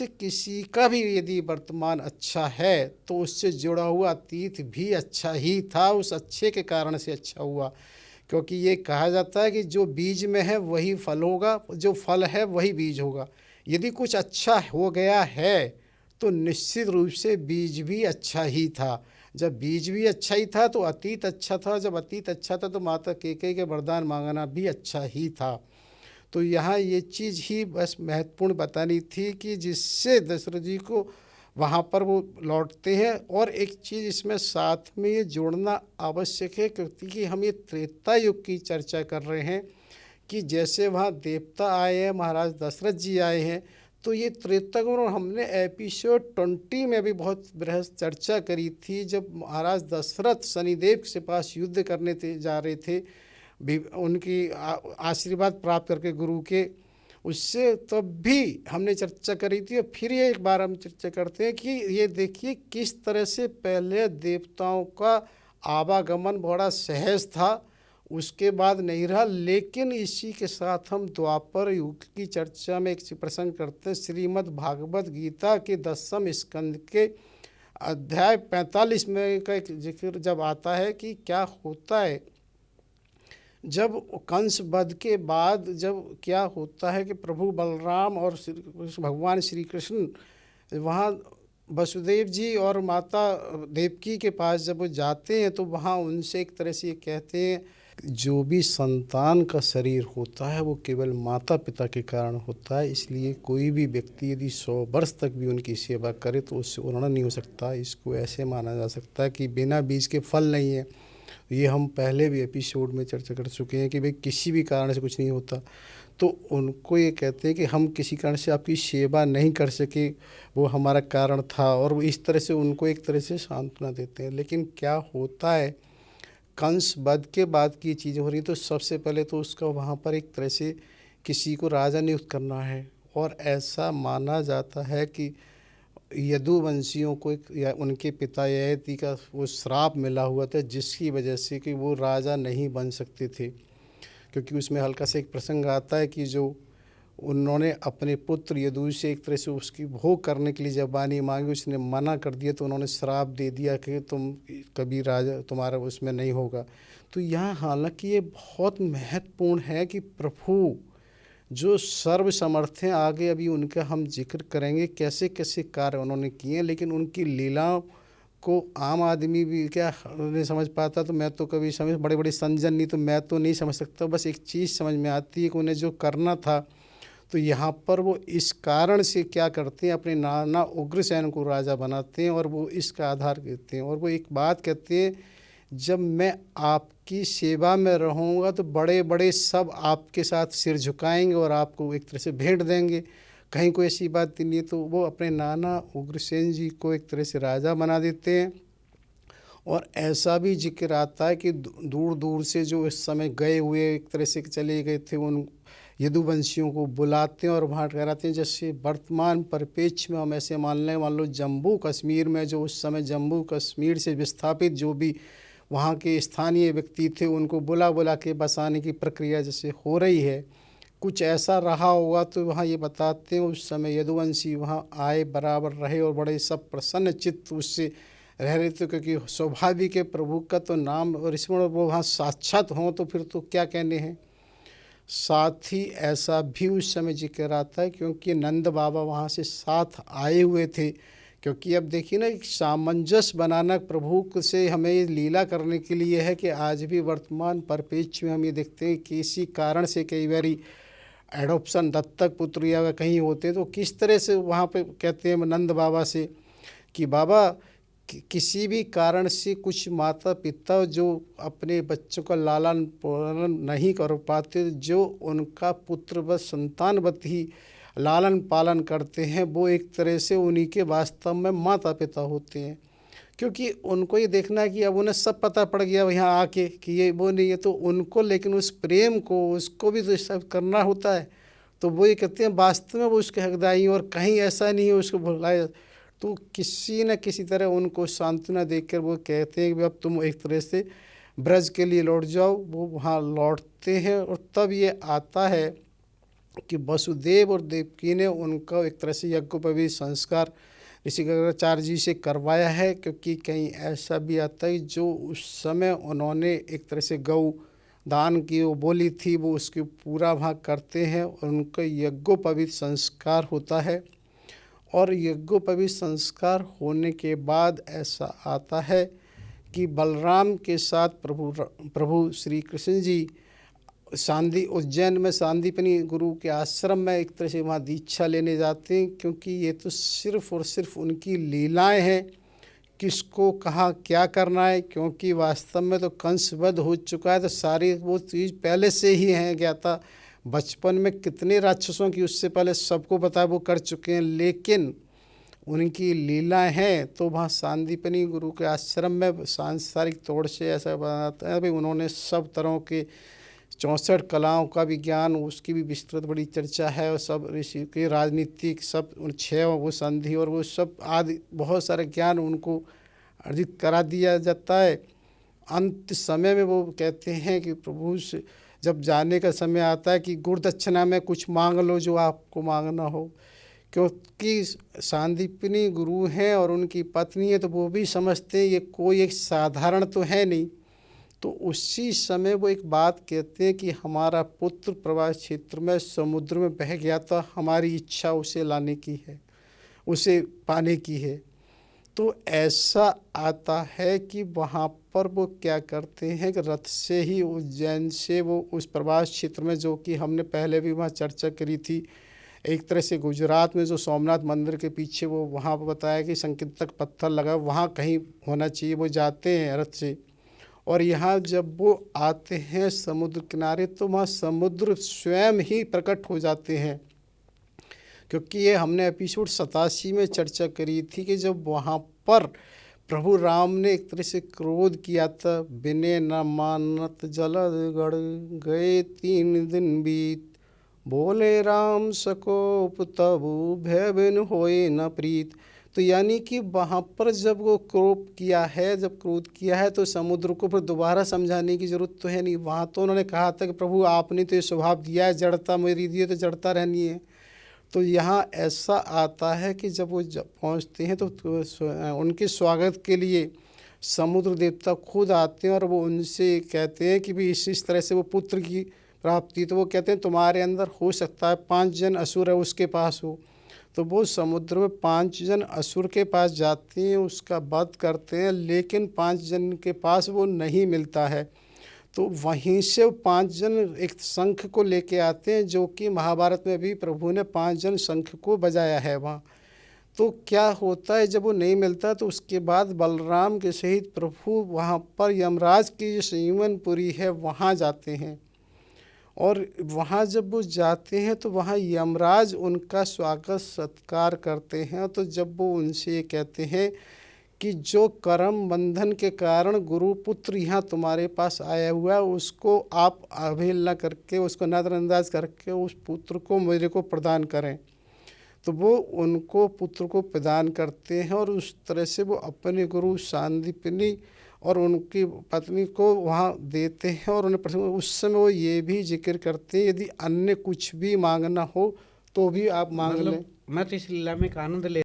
से किसी का भी यदि वर्तमान अच्छा है तो उससे जुड़ा हुआ अतीत भी अच्छा ही था, उस अच्छे के कारण से अच्छा हुआ। क्योंकि ये कहा जाता है कि जो बीज में है वही फल होगा, जो फल है वही बीज होगा। यदि कुछ अच्छा हो गया है तो निश्चित रूप से बीज भी अच्छा ही था। जब बीज भी अच्छा ही था तो अतीत अच्छा था, जब अतीत अच्छा था तो माता कैकेयी के वरदान मांगना भी अच्छा ही था। तो यहाँ ये चीज़ ही बस महत्वपूर्ण बतानी थी कि जिससे दशरथ जी को वहाँ पर वो लौटते हैं। और एक चीज़ इसमें साथ में ये जोड़ना आवश्यक है, क्योंकि हम ये त्रेता युग की चर्चा कर रहे हैं कि जैसे वहाँ देवता आए हैं, महाराज दशरथ जी आए हैं, तो ये त्रेता युग। और हमने एपिसोड 20 में भी बहुत बृहद चर्चा करी थी, जब महाराज दशरथ शनिदेव के पास युद्ध करने जा रहे थे, भी उनकी आशीर्वाद प्राप्त करके गुरु के, उससे तब भी हमने चर्चा करी थी। और फिर ये एक बार हम चर्चा करते हैं कि ये देखिए किस तरह से पहले देवताओं का आवागमन बड़ा सहज था, उसके बाद नहीं रहा। लेकिन इसी के साथ हम द्वापर युग की चर्चा में एक प्रसंग करते हैं। श्रीमद् भागवत गीता के 10वें स्कंद के अध्याय 45 में का एक जिक्र जब आता है कि क्या होता है जब कंस वध के बाद, जब क्या होता है कि प्रभु बलराम और भगवान श्री कृष्ण वहाँ वसुदेव जी और माता देवकी के पास जब वो जाते हैं तो वहाँ उनसे एक तरह से ये कहते हैं, जो भी संतान का शरीर होता है वो केवल माता पिता के कारण होता है, इसलिए कोई भी व्यक्ति यदि 100 वर्ष तक भी उनकी सेवा करे तो उससे उन्नत नहीं हो सकता। इसको ऐसे माना जा सकता है कि बिना बीज के फल नहीं है। ये हम पहले भी एपिसोड में चर्चा कर चुके हैं कि भाई किसी भी कारण से कुछ नहीं होता। तो उनको ये कहते हैं कि हम किसी कारण से आपकी सेवा नहीं कर सके, वो हमारा कारण था, और वो इस तरह से उनको एक तरह से सांत्वना देते हैं। लेकिन क्या होता है, कंस वध के बाद की चीज़ें हो रही, तो सबसे पहले तो उसका वहाँ पर एक तरह से किसी को राजा नियुक्त करना है। और ऐसा माना जाता है कि यदुवंशियों को एक या उनके पिता ययाति का वो श्राप मिला हुआ था, जिसकी वजह से कि वो राजा नहीं बन सकते थे। क्योंकि उसमें हल्का से एक प्रसंग आता है कि जो उन्होंने अपने पुत्र यदु से एक तरह से उसकी भोग करने के लिए जब वाणी मांगी, उसने मना कर दिया, तो उन्होंने श्राप दे दिया कि तुम कभी राजा तुम्हारा उसमें नहीं होगा। तो यहाँ हालांकि ये बहुत महत्वपूर्ण है कि प्रभु जो सर्व समर्थ हैं, आगे अभी उनका हम जिक्र करेंगे कैसे कैसे कार्य उन्होंने किए, लेकिन उनकी लीलाओं को आम आदमी भी क्या नहीं समझ पाता। तो मैं तो कभी समझ, बड़े बड़े संजन नहीं, तो मैं तो नहीं समझ सकता। बस एक चीज़ समझ में आती है कि उन्हें जो करना था, तो यहाँ पर वो इस कारण से क्या करते हैं, अपने नाना उग्रसेन को राजा बनाते हैं और वो इसका आधार देते हैं। और वो एक बात कहते हैं, जब मैं आपकी सेवा में रहूँगा तो बड़े बड़े सब आपके साथ सिर झुकाएंगे और आपको एक तरह से भेंट देंगे। कहीं कोई ऐसी बात नहीं है। तो वो अपने नाना उग्रसेन जी को एक तरह से राजा बना देते हैं। और ऐसा भी जिक्र आता है कि दूर दूर से जो इस समय गए हुए एक तरह से चले गए थे, उन यदुवंशियों को बुलाते हैं और वहाँ ठहराते हैं। जैसे वर्तमान परिप्रेक्ष्य में हम ऐसे मान लो जम्मू कश्मीर में, जो उस समय जम्मू कश्मीर से विस्थापित जो भी वहाँ के स्थानीय व्यक्ति थे, उनको बुला बुला के बसाने की प्रक्रिया जैसे हो रही है, कुछ ऐसा रहा होगा। तो वहाँ ये बताते हैं उस समय यदुवंशी वहाँ आए, बराबर रहे और बड़े सब प्रसन्न चित्त उससे रह रहे थे। क्योंकि स्वाभाविक है, प्रभु का तो नाम और स्मरण वो वहाँ साक्षात हों तो फिर तो क्या कहने हैं। साथ ही ऐसा भी उस समय जिक्र आता है क्योंकि नंद बाबा वहाँ से साथ आए हुए थे। क्योंकि अब देखिए ना, एक सामंजस्य बनाना प्रभु से हमें लीला करने के लिए है कि आज भी वर्तमान परिप्रेक्ष्य में हम ये देखते हैं कि इसी कारण से कई बारी एडॉप्शन, दत्तक पुत्र या कहीं होते तो किस तरह से वहाँ पे कहते हैं नंद बाबा से कि बाबा किसी भी कारण से कुछ माता पिता जो अपने बच्चों का लालन पालन नहीं कर पाते, जो उनका पुत्र व संतानवत ही लालन पालन करते हैं, वो एक तरह से उन्हीं के वास्तव में माता पिता होते हैं। क्योंकि उनको ये देखना है कि अब उन्हें सब पता पड़ गया यहाँ आके कि ये वो नहीं है, तो उनको लेकिन उस प्रेम को उसको भी तो सब करना होता है। तो वो ये कहते हैं वास्तव में वो उसके हकदारी, और कहीं ऐसा नहीं है उसको भुलाया। तो किसी न किसी तरह उनको सांत्वना देकर वो कहते हैं कि अब तुम एक तरह से ब्रज के लिए लौट जाओ। वो वहाँ लौटते हैं और तब ये आता है कि वसुदेव और देवकी ने उनका एक तरह से यज्ञोपवीत संस्कार ऋषि गंगाचार्य जी से करवाया है, क्योंकि कहीं ऐसा भी आता है जो उस समय उन्होंने एक तरह से गौ दान की वो बोली थी वो उसकी पूरा भाग करते हैं और उनका यज्ञोपवीत संस्कार होता है। और यज्ञोपवीत संस्कार होने के बाद ऐसा आता है कि बलराम के साथ प्रभु श्री कृष्ण जी उज्जैन में सांदीपनी गुरु के आश्रम में एक तरह से वहाँ दीक्षा लेने जाते हैं, क्योंकि ये तो सिर्फ और सिर्फ उनकी लीलाएं हैं, किसको कहाँ क्या करना है, क्योंकि वास्तव में तो कंस वध हो चुका है, तो सारी वो चीज़ पहले से ही हैं ज्ञाता। बचपन में कितने राक्षसों की उससे पहले सबको पता वो कर चुके हैं, लेकिन उनकी लीलाएं हैं। तो वहाँ सांदीपनी गुरु के आश्रम में सांसारिक तौर से ऐसा बनाता है भाई उन्होंने सब तरह के 64 कलाओं का भी ज्ञान, उसकी भी विस्तृत बड़ी चर्चा है, और सब ऋषि के राजनीतिक सब उन 6 वो संधि और वो सब आदि बहुत सारे ज्ञान उनको अर्जित करा दिया जाता है। अंत समय में वो कहते हैं कि प्रभु से जब जाने का समय आता है कि गुरु दक्षिणा में कुछ मांग लो जो आपको मांगना हो, क्योंकि सांदीपनी गुरु हैं और उनकी पत्नी है, तो वो भी समझते हैं ये कोई एक साधारण तो है नहीं। तो उसी समय वो एक बात कहते हैं कि हमारा पुत्र प्रवास क्षेत्र में समुद्र में बह गया था, हमारी इच्छा उसे लाने की है, उसे पाने की है। तो ऐसा आता है कि वहाँ पर वो क्या करते हैं कि रथ से ही उज्जैन से वो उस प्रवास क्षेत्र में, जो कि हमने पहले भी वहाँ चर्चा करी थी, एक तरह से गुजरात में जो सोमनाथ मंदिर के पीछे वो वहाँ पर बताया कि संकेतक पत्थर लगा, वहाँ कहीं होना चाहिए, वो जाते हैं रथ से। और यहाँ जब वो आते हैं समुद्र किनारे तो वहाँ समुद्र स्वयं ही प्रकट हो जाते हैं, क्योंकि ये हमने एपिसोड 87 में चर्चा करी थी कि जब वहाँ पर प्रभु राम ने एक तरह से क्रोध किया था, बिने न मानत जलद गढ़ गए 3 दिन बीत, बोले राम सकोप तबु भय बिन होए न प्रीत। तो यानी कि वहाँ पर जब वो जब क्रोध किया है तो समुद्र को फिर दोबारा समझाने की ज़रूरत तो है नहीं। वहाँ तो उन्होंने कहा था कि प्रभु आपने तो ये स्वभाव दिया है, जड़ता मेरी दी है तो जड़ता रहनी है। तो यहाँ ऐसा आता है कि जब वो पहुँचते हैं तो उनके स्वागत के लिए समुद्र देवता खुद आते हैं और वो उनसे कहते हैं कि भी इस तरह से वो पुत्र की प्राप्ति, तो वो कहते हैं तुम्हारे अंदर हो सकता है 5 जन असुर है उसके पास हो। तो वो समुद्र में 5 जन असुर के पास जाते हैं, उसका वध करते हैं, लेकिन 5 जन के पास वो नहीं मिलता है। तो वहीं से 5 जन एक शंख को लेके आते हैं, जो कि महाभारत में भी प्रभु ने 5 जन शंख को बजाया है वहाँ। तो क्या होता है जब वो नहीं मिलता तो उसके बाद बलराम के सहित प्रभु वहाँ पर यमराज की जो संयमनपुरी है वहाँ जाते हैं। और वहाँ जब वो जाते हैं तो वहाँ यमराज उनका स्वागत सत्कार करते हैं। तो जब वो उनसे ये कहते हैं कि जो कर्म बंधन के कारण गुरु पुत्र यहाँ तुम्हारे पास आया हुआ है, उसको आप अवहेलना करके, उसको नज़रअंदाज करके उस पुत्र को मेरे को प्रदान करें। तो वो उनको पुत्र को प्रदान करते हैं और उस तरह से वो अपने गुरु सांदीपनी और उनकी पत्नी को वहाँ देते हैं। और उन्हें उस समय वो ये भी जिक्र करते हैं यदि अन्य कुछ भी मांगना हो तो भी आप मांग लें। मैं तो इस लीला में एक आनंद ले